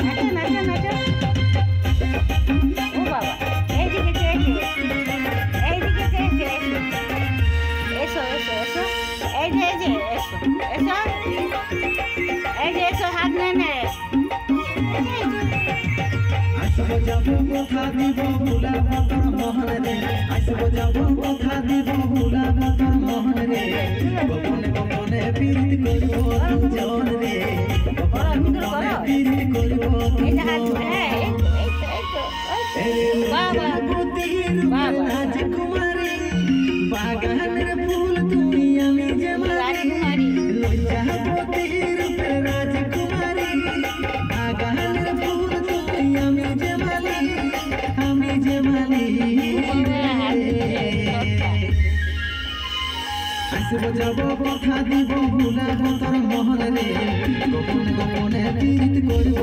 নাচো নাচো। ও বাবা, এইদিকে চেয়েছে, এইদিকে চেয়েছে। এসো এসো এসো, এই যে এসো এসো, এই যে এসো, হাত নে নে। আসব যাব কথা দিব ভুলাব তোর মোহন রে, আসব যাব কথা দিব ভুলাব তোর মোহন রে, গোপনে গোপনে প্রীত করব দুজন রে, গোপনে গোপনে প্রীত করব দুজন। বাবা বাবা, রাজকুমারী বাগানের ফুল তুমি আমি যে রাজকুমারী। লজ্জাপতি রূপে রাজকুমারী বাগানের ফুল তুমি আমি যে আসব যাব কথা দিব ভুলাব তোর মোহন রে, গোপনে গোপনে প্রীত করব